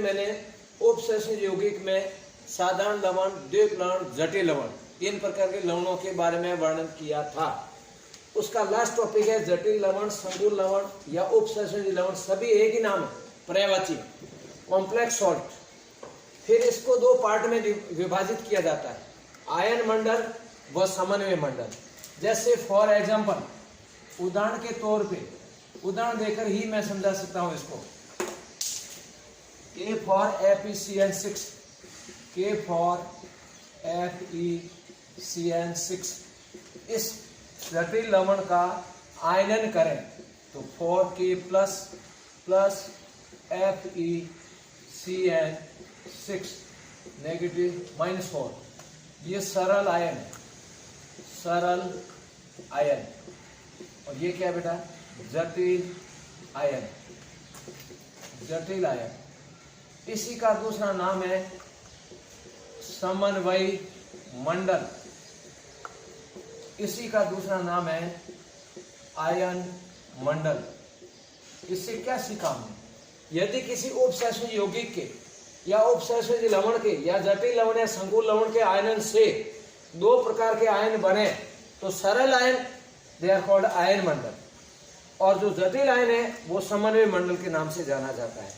मैंने उपसर्जन यौगिक में साधारण लवण, द्विक लवण, जटिल लवण, 3 प्रकार के लवणों के बारे में वर्णन किया था। उसका लास्ट टॉपिक है जटिल लवण, संकुल लवण या उपसर्जन लवण, सभी एक ही नाम है, पर्यायवाची, कॉम्प्लेक्स सॉल्ट। फिर इसको 2 पार्ट में विभाजित किया जाता है, आयन मंडल व समन्वय मंडल। जैसे फॉर एग्जाम्पल, उदाहरण के तौर पे, उदाहरण देकर ही मैं समझा सकता हूं इसको। K for FeCN6, K for FeCN6, इस जटिल लवण का आयनन करें तो 4K प्लस FeCN6 नेगेटिव -4, ये सरल आयन है, सरल आयन। और ये क्या बेटा, जटिल आयन, जटिल आयन। इसी का दूसरा नाम है समन्वय मंडल, इसी का दूसरा नाम है आयन मंडल। इससे क्या सीखा हमने, यदि किसी उपसर्जन यौगिक के या उपसर्जन लवण के या जटिल लवण या संकुल लवण के आयनन से 2 प्रकार के आयन बने तो सरल ion, they are called ion मंडल, और जो जटिल आयन है वो समन्वय मंडल के नाम से जाना जाता है।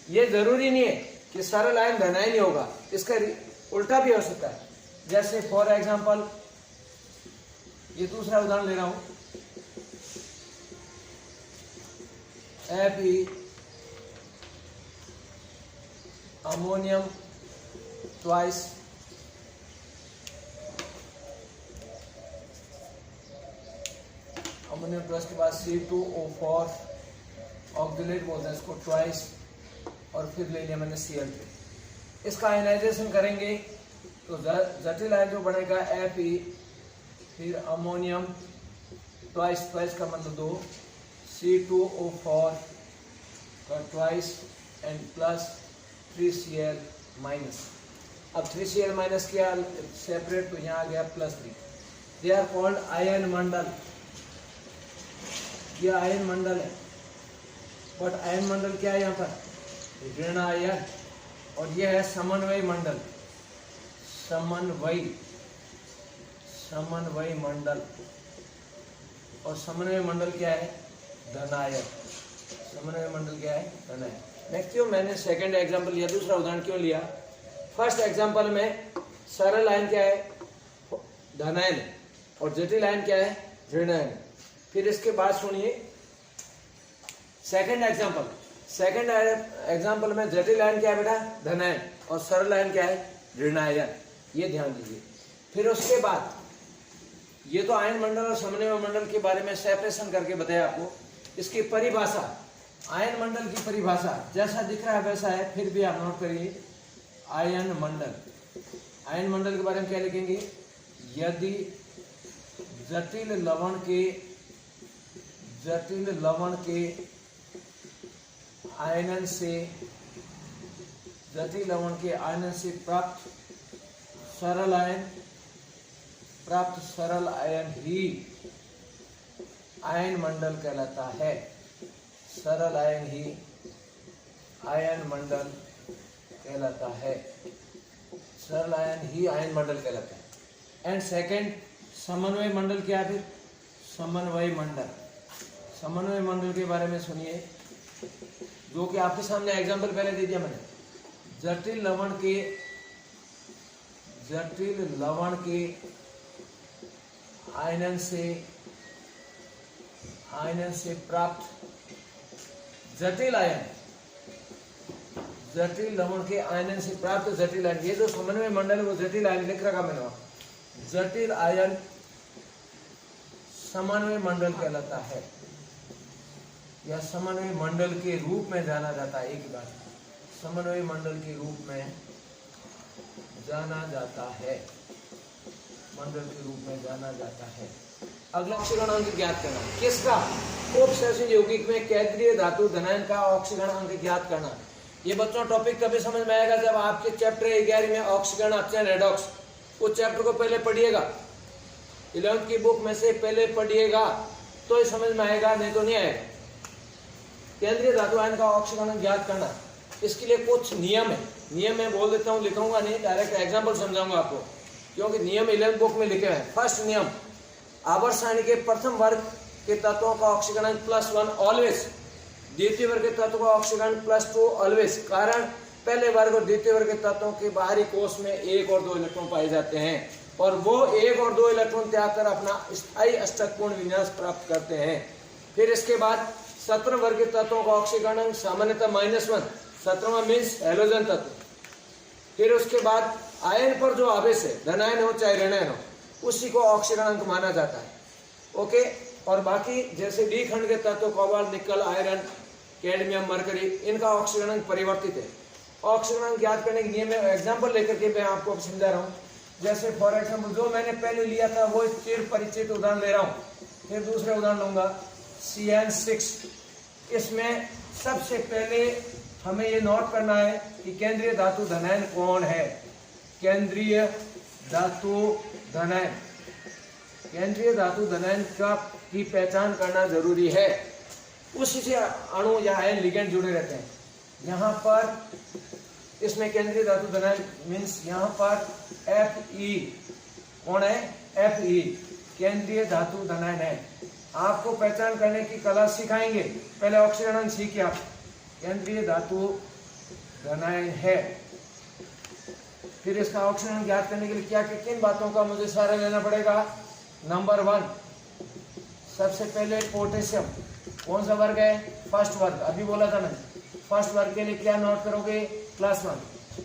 ये जरूरी नहीं है कि सरल आयन धनायन ही होगा, इसका उल्टा भी हो सकता है। जैसे फॉर एग्जाम्पल, ये दूसरा उदाहरण ले रहा हूं, Fe ammonium twice ammonium twice के बाद C2O4 ऑक्सीलेट बोलते हैं इसको, ट्वाइस, और फिर ले लिया मैंने Cl3। इसका आयनाइजेशन करेंगे तो जटिल आयन जो बनेगा Fe, फिर अमोनियम ट्वाइस, ट्वाइस का मतलब 2, C2O4 का twice and plus 3Cl minus. अब 3Cl माइनस किया सेपरेट तो यहाँ आ गया +3। दे आर कॉल्ड आयन मंडल, ये आयन मंडल है। बट आयन मंडल क्या है यहाँ पर, ऋण आयन। और यह है समन्वय मंडल, समन्वय मंडल। और समन्वय मंडल क्या है, धनायन। समन्वय मंडल क्या है, धनायन। नेक्स्ट क्यों मैंने सेकंड एग्जांपल या दूसरा उदाहरण क्यों लिया, फर्स्ट एग्जांपल में सरल आयन क्या है, धनायन, और जटिल आयन क्या है, ऋणायन। फिर इसके बाद सुनिए सेकंड एग्जांपल में जटिल आयन क्या है बेटा, धनायन, और सरल आयन क्या है, ऋणायन। ये ध्यान दीजिए। फिर उसके बाद ये तो आयन मंडल और समन्वय मंडल के बारे में सेपरेशन करके बताया आपको। इसकी परिभाषा, आयन मंडल की परिभाषा जैसा दिख रहा है वैसा है, फिर भी आप नोट करिए। आयन मंडल, आयन मंडल के बारे में क्या लिखेंगे, यदि जटिल लवण के आयनन से प्राप्त सरल आयन ही आयन मंडल कहलाता है। सरल आयन ही आयन मंडल कहलाता है। सरल आयन ही आयन मंडल कहलाता है। एंड सेकंड, समन्वय मंडल क्या है, फिर समन्वय मंडल के बारे में सुनिए, जो कि आपके सामने एग्जांपल पहले दे दिया मैंने। जटिल लवण के आयनन से प्राप्त जटिल लवण के आयनन से प्राप्त जटिल आयन, ये जो समन्वय मंडल है वो जटिल आयन लिख रखा मैंने, जटिल आयन समन्वय मंडल कहलाता है, या समन्वय मंडल के रूप में जाना जाता है। एक बात, समन्वय मंडल के रूप में जाना जाता है, अगला ऑक्सीकरण अंक ज्ञात करना, किसका, उपसर्जन यौगिक में केंद्रीय धातु धनायन का ऑक्सीकरण अंक ज्ञात करना। ये बच्चों टॉपिक तभी समझ में आएगा जब आपके चैप्टर 11 में ऑक्सीकरण आते हैं, रेडॉक्स, उस चैप्टर को पहले पढ़िएगा, 11th की बुक में से पहले पढ़िएगा तो ही समझ में आएगा, नहीं तो नहीं आएगा। केंद्रीय धातु आयन का ऑक्सीकरण ज्ञात करना, इसके लिए कुछ नियम है, नियम मैं बोल देता हूँ, लिखूंगा नहीं, डायरेक्ट एग्जाम्पल समझाऊंगा आपको, क्योंकि नियम 11 बुक में लिखे हैं। फर्स्ट नियम, आवर्त सारणी के प्रथम वर्ग के तत्वों का ऑक्सीकरण +1 ऑलवेज, द्वितीय वर्ग के तत्व का ऑक्सीकरण +2 ऑलवेज। कारण पहले वर्ग और द्वितीय वर्ग के तत्वों के बाहरी कोष में 1 और 2 इलेक्ट्रॉन पाए जाते हैं और वो 1 और 2 इलेक्ट्रॉन त्याग कर अपना स्थायी अष्टकपूर्ण विन्यास प्राप्त करते हैं। फिर इसके बाद 17 वर्ग के तत्वों का ऑक्सीकरण सामान्यतः -1, 17वां मीन्स हैलोजन तत्व। फिर उसके बाद आयन पर जो आवेश है, धनायन हो चाहे ऋणायन हो, उसी को ऑक्सीकरण अंक माना जाता है। ओके, और बाकी जैसे डी खंड के तत्व कोबाल्ट, निकल, आयरन, कैडमियम, मरकरी, इनका ऑक्सीकरण अंक परिवर्तित है। ऑक्सीकरण अंक ज्ञात करने के नियम में एग्जाम्पल लेकर के मैं आपको समझा रहा हूँ। जैसे फॉर एग्जाम्पल जो मैंने पहले लिया था वो चिर परिचित उदाहरण ले रहा हूँ। फिर दूसरे उदाहरण लूंगा, CN6। इसमें सबसे पहले हमें ये नोट करना है कि केंद्रीय धातु धनायन कौन है। केंद्रीय धातु धनायन, केंद्रीय धातु धनायन की पहचान करना जरूरी है। उसी से अणु या आयन लिगेंड जुड़े रहते हैं। यहाँ पर इसमें केंद्रीय धातु धनायन मीन्स यहाँ पर Fe कौन है, Fe केंद्रीय धातु धनायन है। आपको पहचान करने की कला सिखाएंगे, पहले ऑक्सीकरण अंक सीखिए आप। केंद्रीय धातु धनायन है, फिर इसका ऑक्सीकरण ज्ञात करने के लिए क्या किन बातों का मुझे सहारा लेना पड़ेगा। नंबर 1, सबसे पहले पोटेशियम, कौन सा वर्ग है, फर्स्ट वर्ग, अभी बोला था मैंने। फर्स्ट वर्ग के लिए क्या नोट करोगे, +1।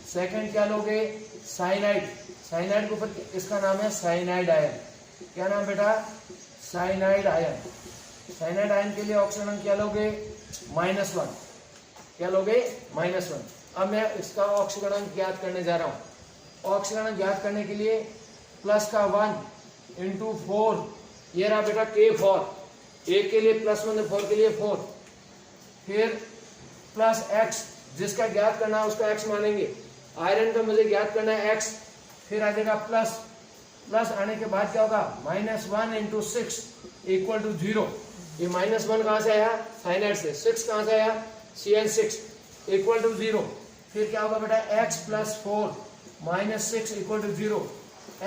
सेकंड क्या लोगे, साइनाइड, साइनाइड के ऊपर इसका नाम है साइनाइड आयन। क्या नाम बेटा, साइनाइड आयन। साइनाइड आयन के लिए ऑक्सीकरण क्या लोगे, -1। क्या लोगे, -1। अब मैं इसका ऑक्सीकरण ज्ञात करने जा रहा हूँ। ऑक्सीकरण ज्ञात करने के लिए +1 × 4, ये रहा बेटा K4, 1 के लिए +1 4 के लिए 4। फिर +X, जिसका ज्ञात करना है उसका X मानेंगे। आयरन का मुझे ज्ञात करना है X, फिर आ जाएगा प्लस आने के बाद क्या होगा, -1 × 6 = 0। ये -1 कहाँ से आया, साइनाइड से। 6 कहाँ से आया, CN6 = 0। फिर क्या होगा बेटा, X + 4 -6 = 0।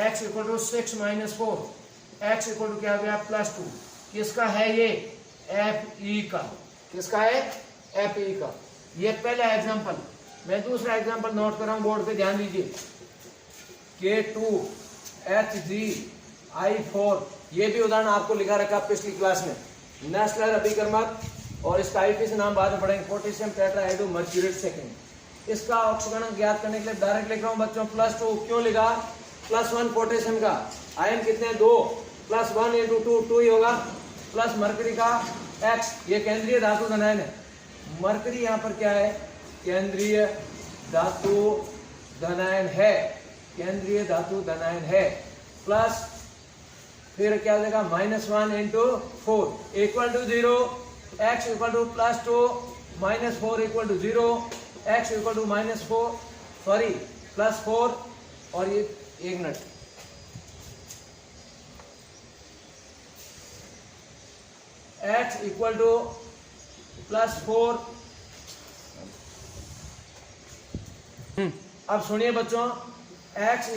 X = 6 - 4, X = क्या हो गया, +2। किसका है ये, Fe का। किसका है, Fe का। ये पहला एग्जांपल। मैं दूसरा एग्जांपल नोट कर रहा हूं, बोर्ड पे ध्यान दीजिए। K2HgI4, ये भी उदाहरण आपको लिखा रखा पिछली क्लास में। नेशनल अभिकर्मक, और इसका आईपी से नाम बाद में पढ़ेंगे, पोटेशियम टेट्राहाइड्रो मर्क्यूरेट सेकेंड। इसका ऑक्सीकरण ज्ञात करने के लिए डायरेक्ट लिख रहा हूं बच्चों, +2। क्यों लिखा, +1 पोटेशियम का, आयन कितने 2, +1 × 2 2 ही होगा, प्लस मरकरी का X, ये केंद्रीय धातु धनायन है। मरकरी यहाँ पर क्या है, केंद्रीय धातु धनायन है, केंद्रीय धातु धनायन है। प्लस फिर क्या हो जाएगा, -1 × 4 = 0, X = +2 -4 = 0, X = +4 और ये 1 मिनट, X = +4। अब सुनिए बच्चों, X =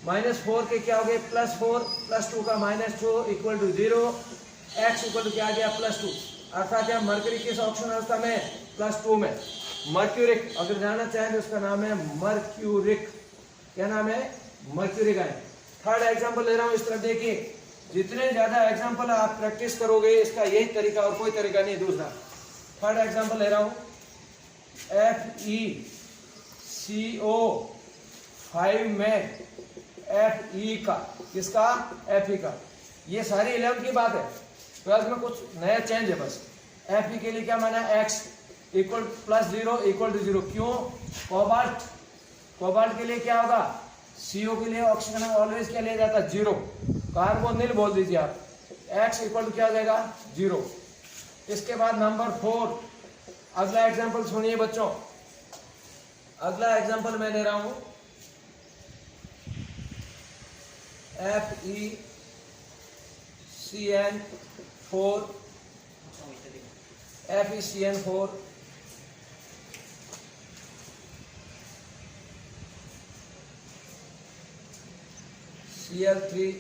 -4 के क्या हो गए, +4, +2 का -2 = 0, X = क्या आ गया, +2। अर्थात क्या मरकरी किस ऑक्सीजन अवस्था में, +2 में। मर्क्यूरिक, अगर जानना चाहें तो उसका नाम है मर्क्यूरिक। क्या नाम है, मर्क्यूरिक आयन। थर्ड एग्जांपल ले रहा हूं, इस तरफ देखिए। जितने ज्यादा एग्जांपल आप प्रैक्टिस करोगे, इसका यही तरीका और कोई तरीका नहीं दूसरा। थर्ड एग्जांपल ले रहा हूं, FeCO5 में Fe का, किसका, Fe का। ये सारी 11 की बात है, 12 में कुछ नया चेंज है बस। Fe के लिए क्या माना, X = +0 = 0। क्यों, कोबाल्ट, कोबाल्ट के लिए क्या होगा, CO के लिए ऑक्सीजन ऑलवेज क्या लिया जाता है, 0। कार्बोनिल बोल दीजिए आप। X = क्या हो जाएगा, 0। इसके बाद नंबर 4, अगला एग्जांपल सुनिए बच्चों। अगला एग्जांपल मैं ले रहा हूं, FeCN4 Cl3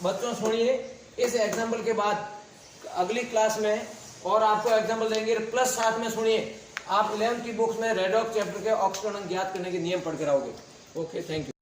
बच्चों सुनिए, इस एग्जाम्पल के बाद अगली क्लास में और आपको एग्जाम्पल देंगे, प्लस साथ में सुनिए आप 11th की बुक्स में रेडॉक्स चैप्टर के ऑक्सीकरण ज्ञात करने के नियम पढ़ के रहोगे। Okay, thank you.